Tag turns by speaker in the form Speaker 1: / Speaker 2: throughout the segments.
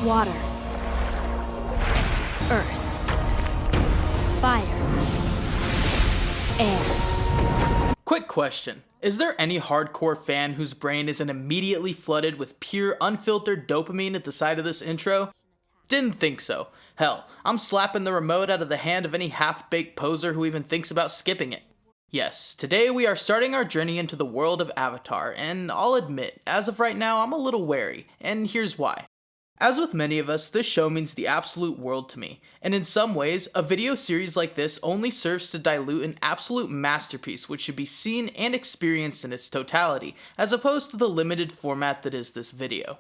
Speaker 1: Water. Earth. Fire. Air.
Speaker 2: Quick question. Is there any hardcore fan whose brain isn't immediately flooded with pure, unfiltered dopamine at the sight of this intro? Didn't think so. Hell, I'm slapping the remote out of the hand of any half-baked poser who even thinks about skipping it. Yes, today we are starting our journey into the world of Avatar, and I'll admit, as of right now, I'm a little wary, and here's why. As with many of us, this show means the absolute world to me, and in some ways, a video series like this only serves to dilute an absolute masterpiece which should be seen and experienced in its totality, as opposed to the limited format that is this video.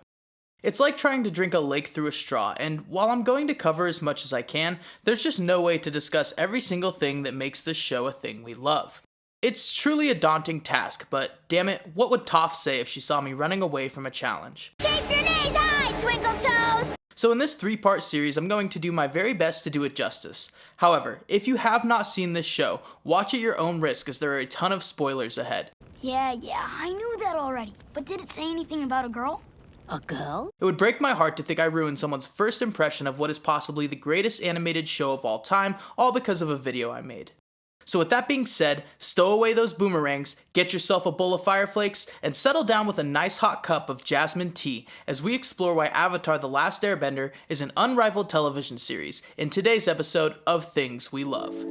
Speaker 2: It's like trying to drink a lake through a straw, and while I'm going to cover as much as I can, there's just no way to discuss every single thing that makes this show a thing we love. It's truly a daunting task, but damn it, what would Toph say if she saw me running away from a challenge?
Speaker 3: Keep your knees high, Twinkle Toes!
Speaker 2: So in this 3-part series, I'm going to do my very best to do it justice. However, if you have not seen this show, watch at your own risk as there are a ton of spoilers ahead.
Speaker 3: Yeah, I knew that already. But did it say anything about a girl?
Speaker 4: A girl?
Speaker 2: It would break my heart to think I ruined someone's first impression of what is possibly the greatest animated show of all time, all because of a video I made. So with that being said, stow away those boomerangs, get yourself a bowl of Fire Flakes, and settle down with a nice hot cup of jasmine tea as we explore why Avatar: The Last Airbender is an unrivaled television series in today's episode of Things We Love.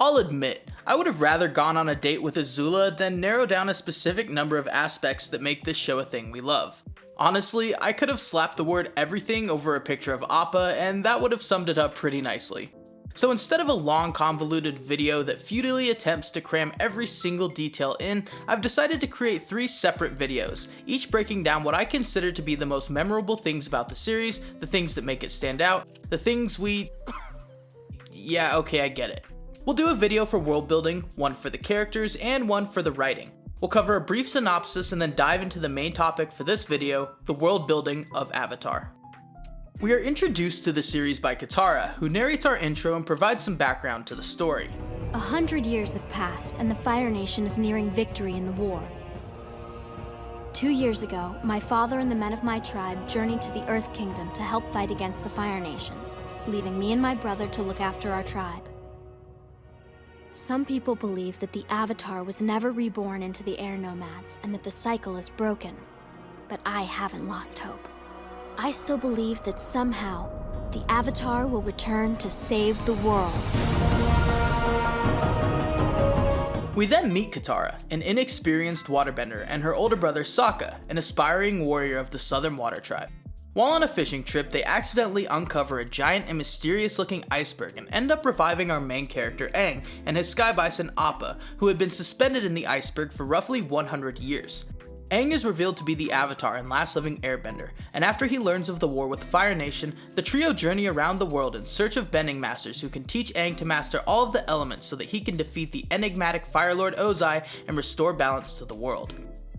Speaker 2: I'll admit, I would have rather gone on a date with Azula than narrow down a specific number of aspects that make this show a thing we love. Honestly, I could have slapped the word everything over a picture of Appa and that would have summed it up pretty nicely. So instead of a long convoluted video that futilely attempts to cram every single detail in, I've decided to create 3 separate videos, each breaking down what I consider to be the most memorable things about the series, the things that make it stand out, the things we... yeah, okay, I get it. We'll do a video for world building, one for the characters, and one for the writing. We'll cover a brief synopsis and then dive into the main topic for this video, the world building of Avatar. We are introduced to the series by Katara, who narrates our intro and provides some background to the story.
Speaker 1: 100 years have passed, and the Fire Nation is nearing victory in the war. 2 years ago, my father and the men of my tribe journeyed to the Earth Kingdom to help fight against the Fire Nation, leaving me and my brother to look after our tribe. Some people believe that the Avatar was never reborn into the air nomads and that the cycle is broken. But I haven't lost hope. I still believe that somehow, the Avatar will return to save the world.
Speaker 2: We then meet Katara, an inexperienced waterbender, and her older brother Sokka, an aspiring warrior of the Southern Water Tribe. While on a fishing trip, they accidentally uncover a giant and mysterious-looking iceberg and end up reviving our main character Aang and his sky bison Appa, who had been suspended in the iceberg for roughly 100 years. Aang is revealed to be the Avatar and last living airbender, and after he learns of the war with the Fire Nation, the trio journey around the world in search of bending masters who can teach Aang to master all of the elements so that he can defeat the enigmatic Fire Lord Ozai and restore balance to the world.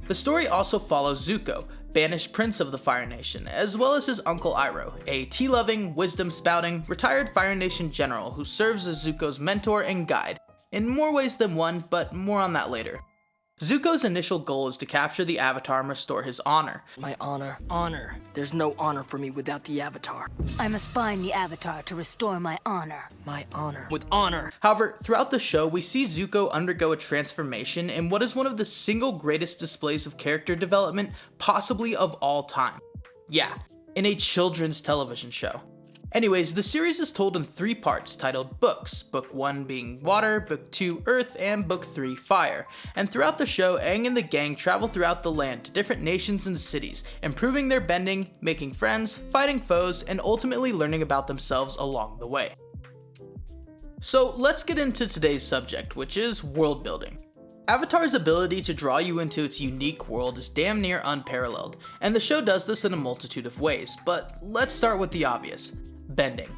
Speaker 2: The story also follows Zuko, banished prince of the Fire Nation, as well as his uncle Iroh, a tea-loving, wisdom-spouting, retired Fire Nation general who serves as Zuko's mentor and guide, in more ways than one, but more on that later. Zuko's initial goal is to capture the Avatar and restore his honor.
Speaker 4: My honor. Honor. There's no honor for me without the Avatar.
Speaker 5: I must find the Avatar to restore my honor.
Speaker 4: My honor. With honor.
Speaker 2: However, throughout the show, we see Zuko undergo a transformation in what is one of the single greatest displays of character development, possibly of all time. Yeah, in a children's television show. Anyways, the series is told in 3 parts titled Books, Book 1 being Water, Book 2 Earth, and Book 3 Fire. And throughout the show, Aang and the gang travel throughout the land to different nations and cities, improving their bending, making friends, fighting foes, and ultimately learning about themselves along the way. So let's get into today's subject, which is world building. Avatar's ability to draw you into its unique world is damn near unparalleled, and the show does this in a multitude of ways, but let's start with the obvious. Bending.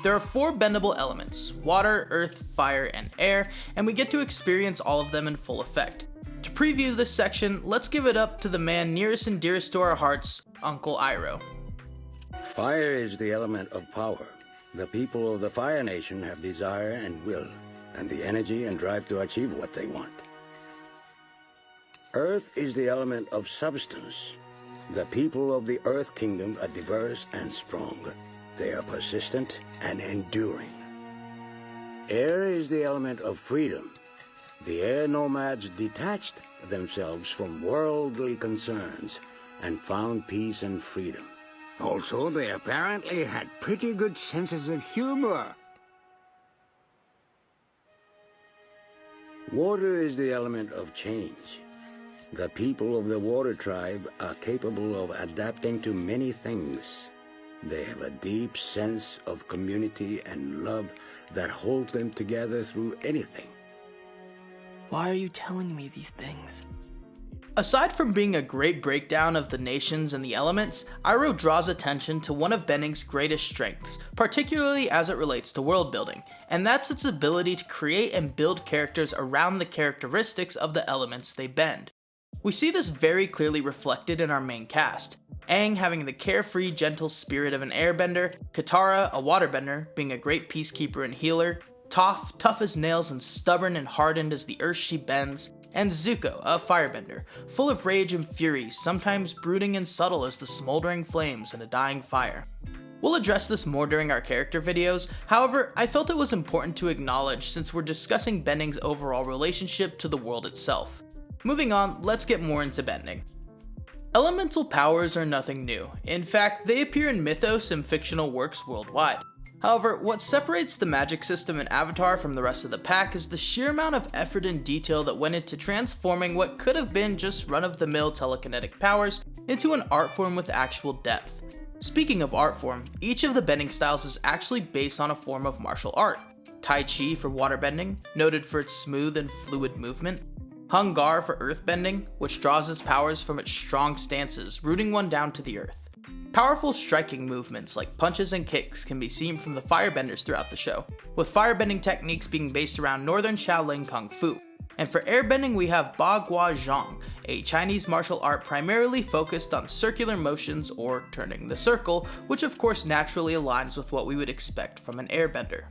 Speaker 2: There are 4 bendable elements: water, earth, fire, and air, and we get to experience all of them in full effect. To preview this section, let's give it up to the man nearest and dearest to our hearts, Uncle Iroh.
Speaker 6: Fire is the element of power. The people of the Fire Nation have desire and will, and the energy and drive to achieve what they want. Earth is the element of substance. The people of the Earth Kingdom are diverse and strong. They are persistent and enduring. Air is the element of freedom. The air nomads detached themselves from worldly concerns and found peace and freedom. Also, they apparently had pretty good senses of humor. Water is the element of change. The people of the Water Tribe are capable of adapting to many things. They have a deep sense of community and love that holds them together through anything.
Speaker 4: Why are you telling me these things?
Speaker 2: Aside from being a great breakdown of the nations and the elements, Iroh draws attention to one of bending's greatest strengths, particularly as it relates to world building, and that's its ability to create and build characters around the characteristics of the elements they bend. We see this very clearly reflected in our main cast. Aang having the carefree, gentle spirit of an airbender, Katara, a waterbender, being a great peacekeeper and healer, Toph, tough as nails and stubborn and hardened as the earth she bends, and Zuko, a firebender, full of rage and fury, sometimes brooding and subtle as the smoldering flames in a dying fire. We'll address this more during our character videos, however, I felt it was important to acknowledge since we're discussing bending's overall relationship to the world itself. Moving on, let's get more into bending. Elemental powers are nothing new. In fact, they appear in mythos and fictional works worldwide. However, what separates the magic system in Avatar from the rest of the pack is the sheer amount of effort and detail that went into transforming what could have been just run-of-the-mill telekinetic powers into an art form with actual depth. Speaking of art form, each of the bending styles is actually based on a form of martial art. Tai Chi for waterbending, noted for its smooth and fluid movement. Hung Gar for earthbending, which draws its powers from its strong stances, rooting one down to the earth. Powerful striking movements like punches and kicks can be seen from the firebenders throughout the show, with firebending techniques being based around northern Shaolin Kung Fu. And for airbending we have Ba Gua Zhang, a Chinese martial art primarily focused on circular motions or turning the circle, which of course naturally aligns with what we would expect from an airbender.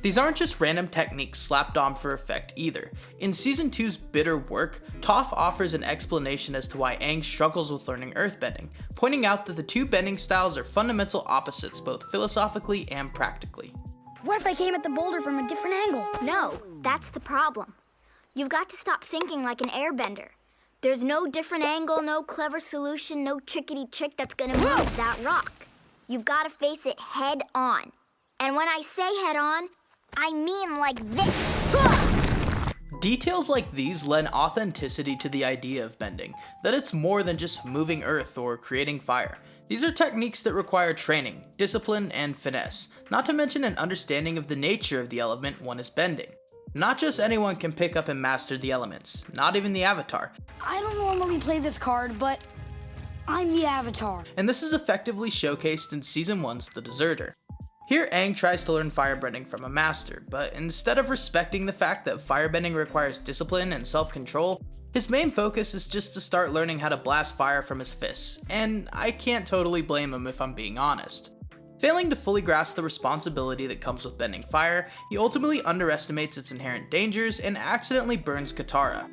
Speaker 2: These aren't just random techniques slapped on for effect either. In Season 2's Bitter Work, Toph offers an explanation as to why Aang struggles with learning earthbending, pointing out that the two bending styles are fundamental opposites both philosophically and practically.
Speaker 3: What if I came at the boulder from a different angle?
Speaker 7: No, that's the problem. You've got to stop thinking like an airbender. There's no different angle, no clever solution, no trickety trick that's gonna move that rock. You've got to face it head on. And when I say head on, I mean like this.
Speaker 2: Details like these lend authenticity to the idea of bending, that it's more than just moving earth or creating fire. These are techniques that require training, discipline, and finesse, not to mention an understanding of the nature of the element one is bending. Not just anyone can pick up and master the elements, not even the Avatar.
Speaker 3: I don't normally play this card, but I'm the Avatar.
Speaker 2: And this is effectively showcased in Season 1's The Deserter. Here, Aang tries to learn firebending from a master, but instead of respecting the fact that firebending requires discipline and self-control, his main focus is just to start learning how to blast fire from his fists, and I can't totally blame him if I'm being honest. Failing to fully grasp the responsibility that comes with bending fire, he ultimately underestimates its inherent dangers and accidentally burns Katara.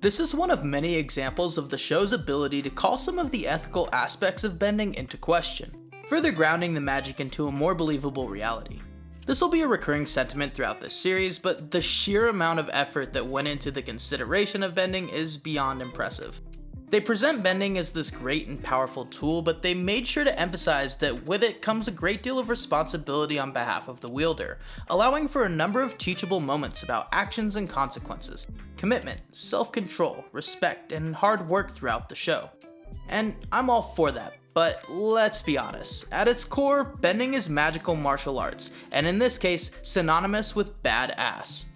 Speaker 2: This is one of many examples of the show's ability to call some of the ethical aspects of bending into question, further grounding the magic into a more believable reality. This will be a recurring sentiment throughout this series, but the sheer amount of effort that went into the consideration of bending is beyond impressive. They present bending as this great and powerful tool, but they made sure to emphasize that with it comes a great deal of responsibility on behalf of the wielder, allowing for a number of teachable moments about actions and consequences, commitment, self-control, respect, and hard work throughout the show. And I'm all for that. But let's be honest, at its core, bending is magical martial arts, and in this case, synonymous with badass.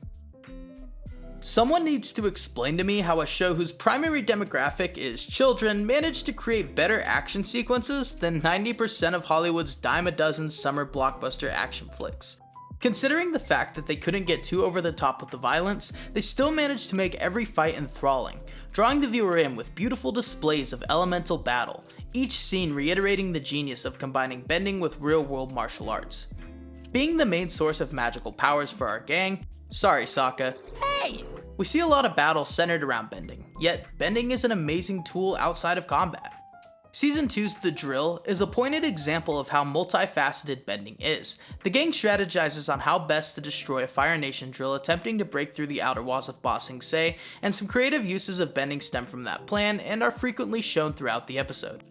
Speaker 2: Someone needs to explain to me how a show whose primary demographic is children managed to create better action sequences than 90% of Hollywood's dime-a-dozen summer blockbuster action flicks. Considering the fact that they couldn't get too over the top with the violence, they still managed to make every fight enthralling, drawing the viewer in with beautiful displays of elemental battle, each scene reiterating the genius of combining bending with real-world martial arts. Being the main source of magical powers for our gang, sorry Sokka, hey! We see a lot of battles centered around bending, yet bending is an amazing tool outside of combat. Season 2's The Drill is a pointed example of how multifaceted bending is. The gang strategizes on how best to destroy a Fire Nation drill attempting to break through the outer walls of Ba Sing Se, and some creative uses of bending stem from that plan and are frequently shown throughout the episode.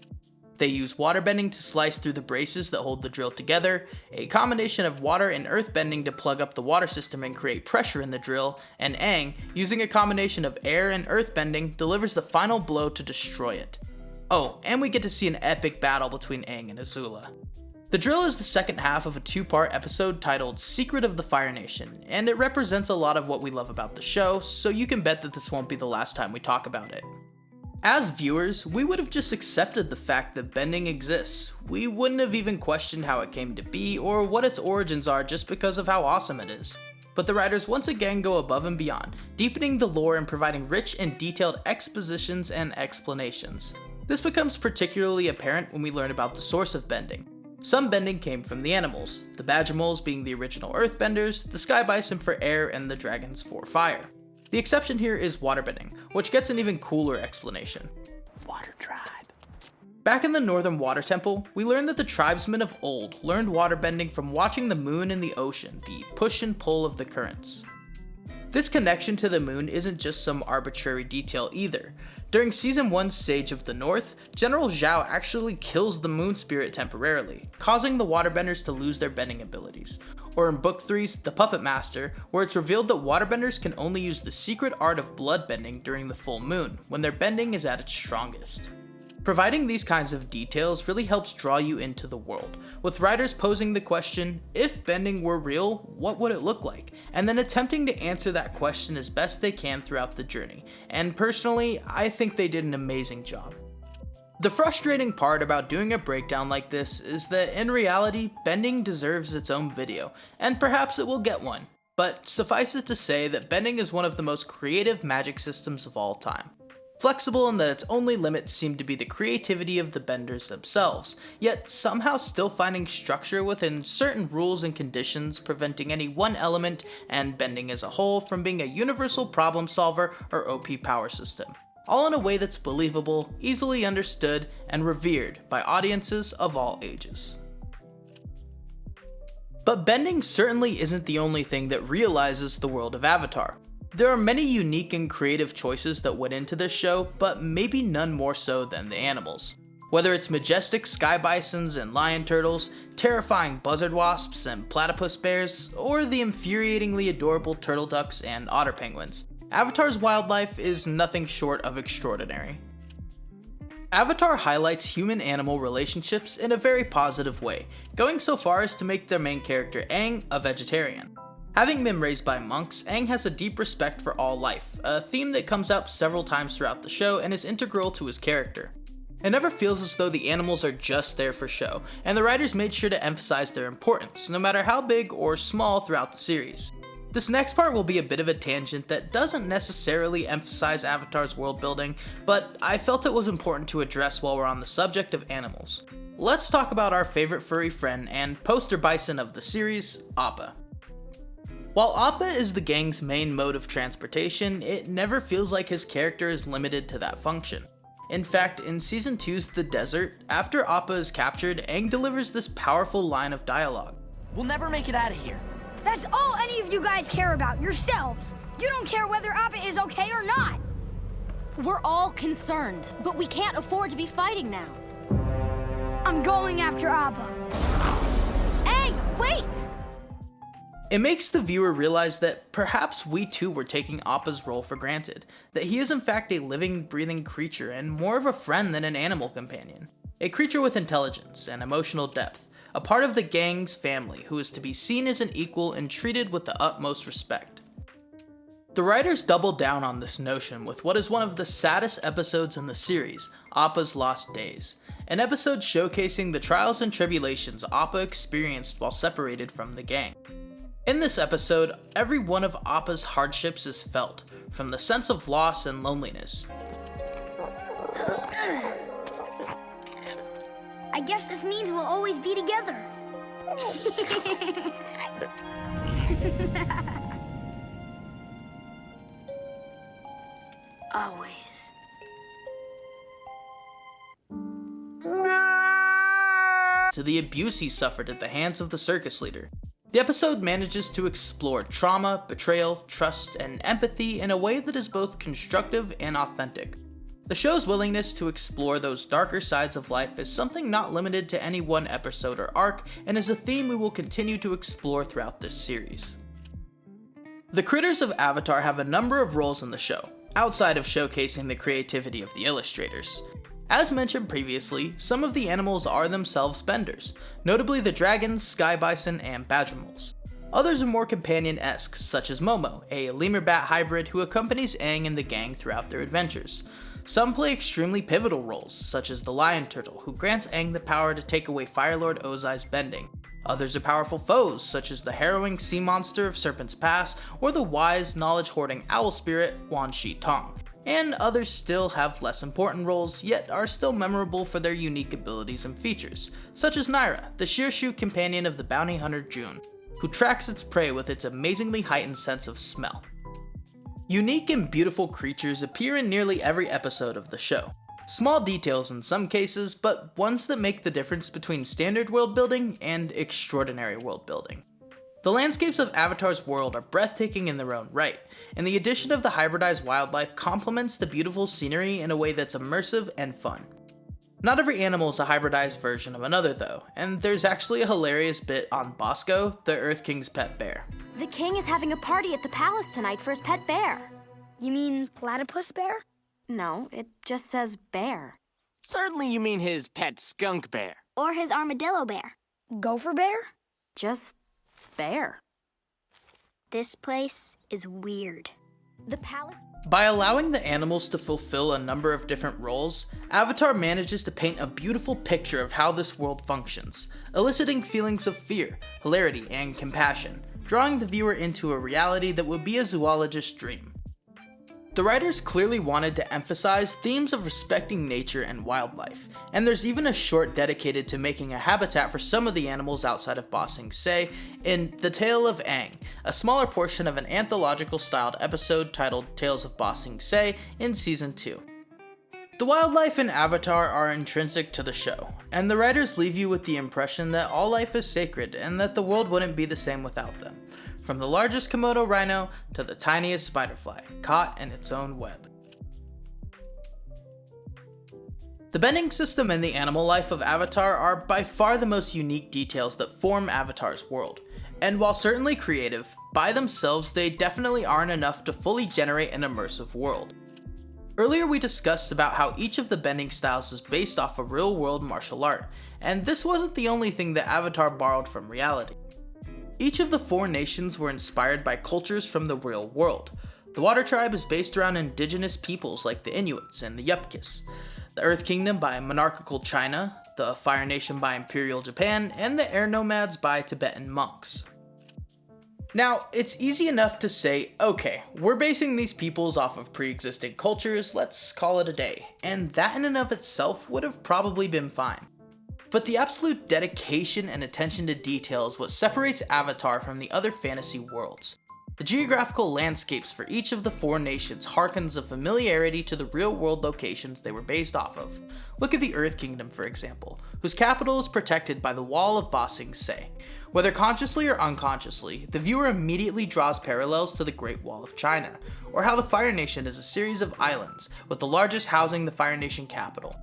Speaker 2: They use water bending to slice through the braces that hold the drill together, a combination of water and earth bending to plug up the water system and create pressure in the drill, and Aang, using a combination of air and earth bending, delivers the final blow to destroy it. Oh, and we get to see an epic battle between Aang and Azula. The Drill is the second half of a two-part episode titled Secret of the Fire Nation, and it represents a lot of what we love about the show, so you can bet that this won't be the last time we talk about it. As viewers, we would have just accepted the fact that bending exists. We wouldn't have even questioned how it came to be or what its origins are just because of how awesome it is. But the writers once again go above and beyond, deepening the lore and providing rich and detailed expositions and explanations. This becomes particularly apparent when we learn about the source of bending. Some bending came from the animals, the Badgermoles being the original earthbenders, the Sky Bison for air, and the dragons for fire. The exception here is waterbending, which gets an even cooler explanation.
Speaker 6: Water tribe.
Speaker 2: Back in the Northern Water Temple, we learn that the tribesmen of old learned waterbending from watching the moon and the ocean, the push and pull of the currents. This connection to the moon isn't just some arbitrary detail either. During Season 1's Sage of the North, General Zhao actually kills the moon spirit temporarily, causing the waterbenders to lose their bending abilities. Or in Book 3's The Puppet Master, where it's revealed that waterbenders can only use the secret art of bloodbending during the full moon, when their bending is at its strongest. Providing these kinds of details really helps draw you into the world, with writers posing the question, if bending were real, what would it look like? And then attempting to answer that question as best they can throughout the journey, and personally, I think they did an amazing job. The frustrating part about doing a breakdown like this is that in reality, bending deserves its own video, and perhaps it will get one, but suffice it to say that bending is one of the most creative magic systems of all time. Flexible in that its only limits seem to be the creativity of the benders themselves, yet somehow still finding structure within certain rules and conditions, preventing any one element and bending as a whole from being a universal problem solver or OP power system. All in a way that's believable, easily understood, and revered by audiences of all ages. But bending certainly isn't the only thing that realizes the world of Avatar. There are many unique and creative choices that went into this show, but maybe none more so than the animals. Whether it's majestic sky bisons and lion turtles, terrifying buzzard wasps and platypus bears, or the infuriatingly adorable turtle ducks and otter penguins, Avatar's wildlife is nothing short of extraordinary. Avatar highlights human-animal relationships in a very positive way, going so far as to make their main character Aang a vegetarian. Having been raised by monks, Aang has a deep respect for all life, a theme that comes up several times throughout the show and is integral to his character. It never feels as though the animals are just there for show, and the writers made sure to emphasize their importance, no matter how big or small throughout the series. This next part will be a bit of a tangent that doesn't necessarily emphasize Avatar's world building, but I felt it was important to address while we're on the subject of animals. Let's talk about our favorite furry friend and poster bison of the series, Appa. While Appa is the gang's main mode of transportation, it never feels like his character is limited to that function. In fact, in Season 2's The Desert, after Appa is captured, Aang delivers this powerful line of dialogue.
Speaker 4: We'll never make it out of here.
Speaker 3: That's all any of you guys care about, yourselves. You don't care whether Appa is okay or not.
Speaker 1: We're all concerned, but we can't afford to be fighting now.
Speaker 3: I'm going after Appa.
Speaker 1: Hey, wait!
Speaker 2: It makes the viewer realize that perhaps we too were taking Appa's role for granted, that he is in fact a living, breathing creature and more of a friend than an animal companion. A creature with intelligence and emotional depth, a part of the gang's family who is to be seen as an equal and treated with the utmost respect. The writers doubled down on this notion with what is one of the saddest episodes in the series, Appa's Lost Days, an episode showcasing the trials and tribulations Appa experienced while separated from the gang. In this episode, every one of Appa's hardships is felt, from the sense of loss and loneliness,
Speaker 3: I guess this means we'll always be together.
Speaker 7: Always.
Speaker 2: To the abuse he suffered at the hands of the circus leader. The episode manages to explore trauma, betrayal, trust, and empathy in a way that is both constructive and authentic. The show's willingness to explore those darker sides of life is something not limited to any one episode or arc, and is a theme we will continue to explore throughout this series. The critters of Avatar have a number of roles in the show, outside of showcasing the creativity of the illustrators. As mentioned previously, some of the animals are themselves benders, notably the dragons, sky bison, and badgermoles. Others are more companion-esque, such as Momo, a lemur bat hybrid who accompanies Aang and the gang throughout their adventures. Some play extremely pivotal roles, such as the lion turtle, who grants Aang the power to take away Fire Lord Ozai's bending. Others are powerful foes, such as the harrowing sea monster of Serpent's Pass, or the wise, knowledge-hoarding owl spirit, Wan Shi Tong. And others still have less important roles, yet are still memorable for their unique abilities and features, such as Naira, the Shearshoe companion of the bounty hunter June, who tracks its prey with its amazingly heightened sense of smell. Unique and beautiful creatures appear in nearly every episode of the show. Small details in some cases, but ones that make the difference between standard world building and extraordinary world building. The landscapes of Avatar's world are breathtaking in their own right, and the addition of the hybridized wildlife complements the beautiful scenery in a way that's immersive and fun. Not every animal is a hybridized version of another though, and there's actually a hilarious bit on Bosco, the Earth King's pet bear.
Speaker 1: The king is having a party at the palace tonight for his pet bear.
Speaker 3: You mean platypus bear?
Speaker 1: No, it just says bear.
Speaker 4: Certainly you mean his pet skunk bear.
Speaker 7: Or his armadillo bear.
Speaker 3: Gopher bear?
Speaker 1: Just bear.
Speaker 7: This place is weird.
Speaker 1: The palace...
Speaker 2: By allowing the animals to fulfill a number of different roles, Avatar manages to paint a beautiful picture of how this world functions, eliciting feelings of fear, hilarity, and compassion, drawing the viewer into a reality that would be a zoologist's dream. The writers clearly wanted to emphasize themes of respecting nature and wildlife, and there's even a short dedicated to making a habitat for some of the animals outside of Ba Sing Se in The Tale of Aang, a smaller portion of an anthological styled episode titled Tales of Ba Sing Se in Season 2. The wildlife in Avatar are intrinsic to the show, and the writers leave you with the impression that all life is sacred and that the world wouldn't be the same without them. From the largest Komodo rhino to the tiniest spiderfly, caught in its own web. The bending system and the animal life of Avatar are by far the most unique details that form Avatar's world, and while certainly creative, by themselves they definitely aren't enough to fully generate an immersive world. Earlier we discussed about how each of the bending styles is based off a real-world martial art, and this wasn't the only thing that Avatar borrowed from reality. Each of the 4 nations were inspired by cultures from the real world. The Water Tribe is based around indigenous peoples like the Inuits and the Yup'kis, the Earth Kingdom by monarchical China, the Fire Nation by Imperial Japan, and the Air Nomads by Tibetan monks. Now, it's easy enough to say, okay, we're basing these peoples off of pre-existing cultures, let's call it a day, and that in and of itself would have probably been fine. But the absolute dedication and attention to detail is what separates Avatar from the other fantasy worlds. The geographical landscapes for each of the 4 nations harkens a familiarity to the real-world locations they were based off of. Look at the Earth Kingdom, for example, whose capital is protected by the Wall of Ba Sing Se. Whether consciously or unconsciously, the viewer immediately draws parallels to the Great Wall of China, or how the Fire Nation is a series of islands, with the largest housing the Fire Nation capital.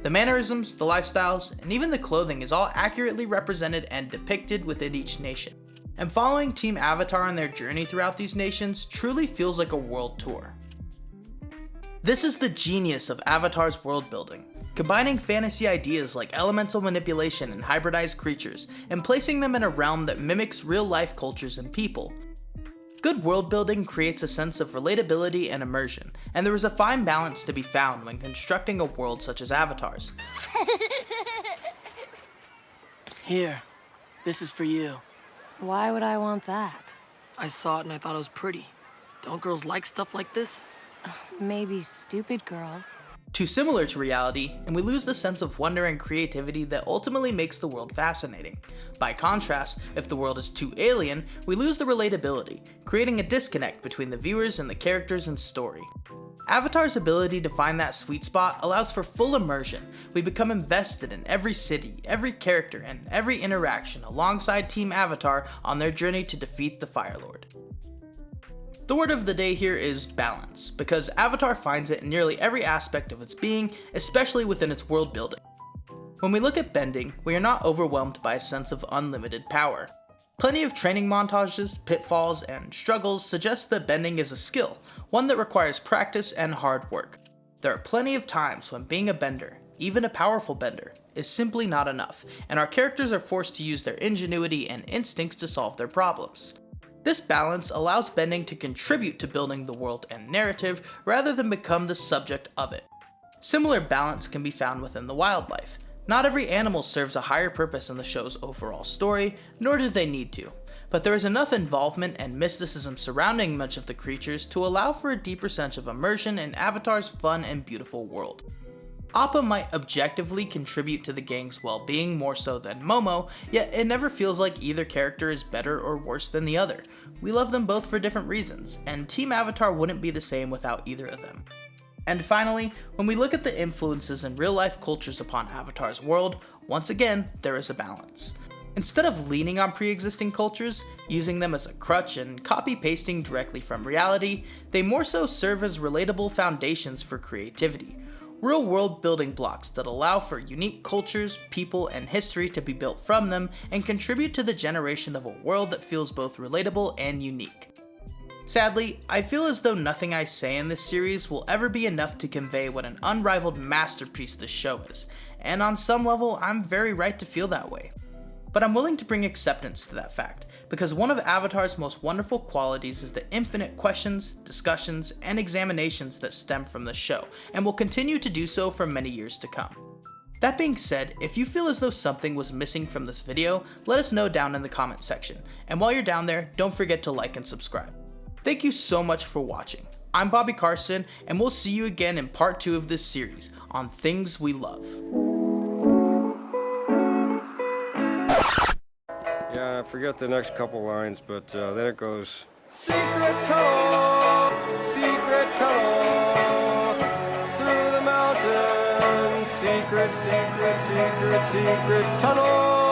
Speaker 2: The mannerisms, the lifestyles, and even the clothing is all accurately represented and depicted within each nation. And following Team Avatar on their journey throughout these nations truly feels like a world tour. This is the genius of Avatar's world building, combining fantasy ideas like elemental manipulation and hybridized creatures, and placing them in a realm that mimics real-life cultures and people. Good world building creates a sense of relatability and immersion, and there is a fine balance to be found when constructing a world such as Avatar's.
Speaker 4: Here, this is for you.
Speaker 5: Why would I want that?
Speaker 4: I saw it and I thought it was pretty. Don't girls like stuff like this?
Speaker 5: Maybe stupid girls.
Speaker 2: too similar to reality, and we lose the sense of wonder and creativity that ultimately makes the world fascinating. By contrast, if the world is too alien, we lose the relatability, creating a disconnect between the viewers and the characters and story. Avatar's ability to find that sweet spot allows for full immersion. We become invested in every city, every character, and every interaction alongside Team Avatar on their journey to defeat the Fire Lord. The word of the day here is balance, because Avatar finds it in nearly every aspect of its being, especially within its world building. When we look at bending, we are not overwhelmed by a sense of unlimited power. Plenty of training montages, pitfalls, and struggles suggest that bending is a skill, one that requires practice and hard work. There are plenty of times when being a bender, even a powerful bender, is simply not enough, and our characters are forced to use their ingenuity and instincts to solve their problems. This balance allows bending to contribute to building the world and narrative rather than become the subject of it. Similar balance can be found within the wildlife. Not every animal serves a higher purpose in the show's overall story, nor do they need to, but there is enough involvement and mysticism surrounding much of the creatures to allow for a deeper sense of immersion in Avatar's fun and beautiful world. Appa might objectively contribute to the gang's well-being more so than Momo, yet it never feels like either character is better or worse than the other. We love them both for different reasons, and Team Avatar wouldn't be the same without either of them. And finally, when we look at the influences in real-life cultures upon Avatar's world, once again, there is a balance. Instead of leaning on pre-existing cultures, using them as a crutch and copy-pasting directly from reality, they more so serve as relatable foundations for creativity. Real world building blocks that allow for unique cultures, people, and history to be built from them and contribute to the generation of a world that feels both relatable and unique. Sadly, I feel as though nothing I say in this series will ever be enough to convey what an unrivaled masterpiece this show is, and on some level, I'm very right to feel that way. But I'm willing to bring acceptance to that fact, because one of Avatar's most wonderful qualities is the infinite questions, discussions, and examinations that stem from the show, and will continue to do so for many years to come. That being said, if you feel as though something was missing from this video, let us know down in the comment section, and while you're down there, don't forget to like and subscribe. Thank you so much for watching. I'm Bobby Carson, and we'll see you again in part 2 of this series on Things We Love.
Speaker 8: Yeah, I forget the next couple lines, but then it goes, secret tunnel, through the mountains, secret tunnel.